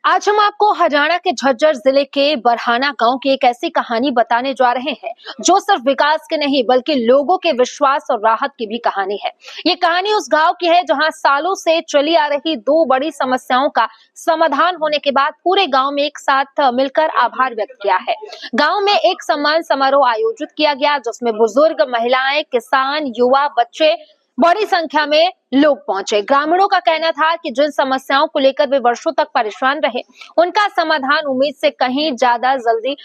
आज हम आपको हरियाणा के झज्जर जिले के बरहाना गांव की एक ऐसी कहानी बताने जा रहे हैं जो सिर्फ विकास के नहीं बल्कि लोगों के विश्वास और राहत की भी कहानी है। ये कहानी उस गांव की है जहां सालों से चली आ रही दो बड़ी समस्याओं का समाधान होने के बाद पूरे गांव में एक साथ मिलकर आभार व्यक्त किया है। गांव में एक सम्मान समारोह आयोजित किया गया जिसमें बुजुर्ग, महिलाएं, किसान, युवा, बच्चे, बड़ी संख्या में लोग पहुंचे। ग्रामीणों का कहना था कि जिन समस्याओं को लेकर वे वर्षों तक परेशान रहे, उनका समाधान उम्मीद से कहीं ज्यादा जल्दी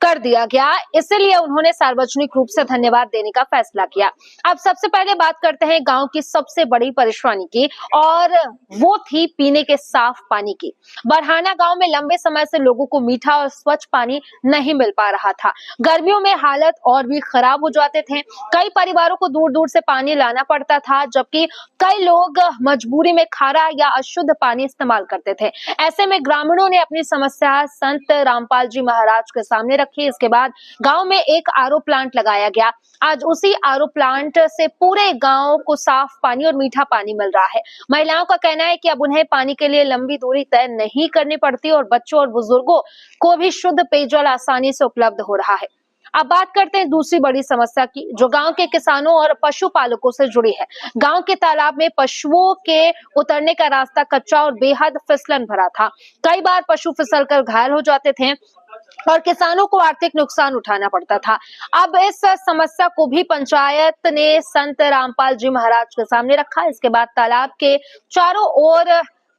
कर दिया गया। इसलिए उन्होंने सार्वजनिक रूप से धन्यवाद देने का फैसला किया। अब सबसे पहले बात करते हैं गांव की सबसे बड़ी परेशानी की, और वो थी पीने के साफ पानी की। बरहाना गांव में लंबे समय से लोगों को मीठा और स्वच्छ पानी नहीं मिल पा रहा था। गर्मियों में हालत और भी खराब हो जाते थे। कई परिवारों को दूर दूर से पानी लाना पड़ता था, जबकि कई लोग मजबूरी में खारा या अशुद्ध पानी इस्तेमाल करते थे। ऐसे में ग्रामीणों ने अपनी समस्या संत रामपाल जी महाराज के सामने रखी। इसके बाद गांव में एक आरओ प्लांट लगाया गया। आज उसी आरओ प्लांट से पूरे गांव को साफ पानी और मीठा पानी मिल रहा है। महिलाओं का कहना है कि अब उन्हें पानी के लिए लंबी दूरी तय नहीं करनी पड़ती और बच्चों और बुजुर्गों को भी शुद्ध पेयजल आसानी से उपलब्ध हो रहा है। अब बात करते हैं दूसरी बड़ी समस्या की, जो गांव के किसानों और पशुपालकों से जुड़ी है। गांव के तालाब में पशुओं के उतरने का रास्ता कच्चा और बेहद फिसलन भरा था। कई बार पशु फिसलकर घायल हो जाते थे और किसानों को आर्थिक नुकसान उठाना पड़ता था। अब इस समस्या को भी पंचायत ने संत रामपाल जी महाराज के सामने रखा। इसके बाद तालाब के चारों ओर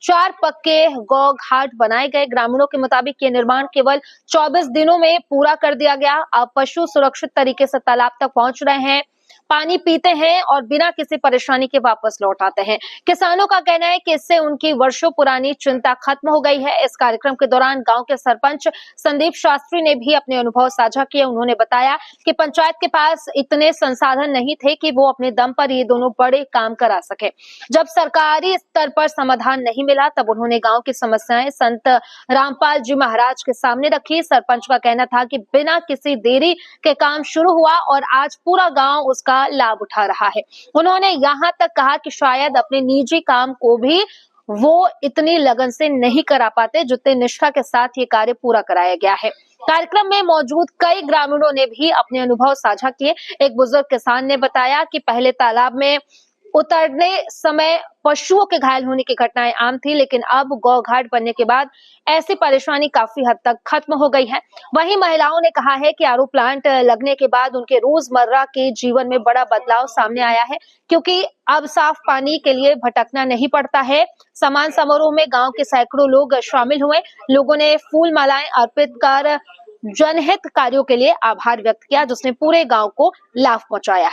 4 पक्के गौ घाट बनाए गए। ग्रामीणों के मुताबिक ये निर्माण केवल 24 दिनों में पूरा कर दिया गया। अब पशु सुरक्षित तरीके से तालाब तक पहुंच रहे हैं, पानी पीते हैं और बिना किसी परेशानी के वापस लौट आते हैं। किसानों का कहना है कि इससे उनकी वर्षों पुरानी चिंता खत्म हो गई है। इस कार्यक्रम के दौरान गांव के सरपंच संदीप शास्त्री ने भी अपने अनुभव साझा किए। उन्होंने बताया कि पंचायत के पास इतने संसाधन नहीं थे कि वो अपने दम पर ये दोनों बड़े काम करा सके। जब सरकारी स्तर पर समाधान नहीं मिला तब उन्होंने गांव की समस्याएं संत रामपाल जी महाराज के सामने रखी। सरपंच का कहना था कि बिना किसी देरी के काम शुरू हुआ और आज पूरा गांव उसका लाभ उठा रहा है। उन्होंने यहाँ तक कहा कि शायद अपने निजी काम को भी वो इतनी लगन से नहीं करा पाते जितने निष्ठा के साथ ये कार्य पूरा कराया गया है। कार्यक्रम में मौजूद कई ग्रामीणों ने भी अपने अनुभव साझा किए। एक बुजुर्ग किसान ने बताया कि पहले तालाब में उतरने समय पशुओं के घायल होने की घटनाएं आम थी, लेकिन अब गौ घाट बनने के बाद ऐसी परेशानी काफी हद तक खत्म हो गई है। वहीं महिलाओं ने कहा है कि आरओ प्लांट लगने के बाद उनके रोजमर्रा के जीवन में बड़ा बदलाव सामने आया है, क्योंकि अब साफ पानी के लिए भटकना नहीं पड़ता है। सम्मान समारोह में गांव के सैकड़ों लोग शामिल हुए। लोगों ने फूल मालाएं अर्पित कर जनहित कार्यों के लिए आभार व्यक्त किया, जिसने पूरे गांव को लाभ पहुंचाया है।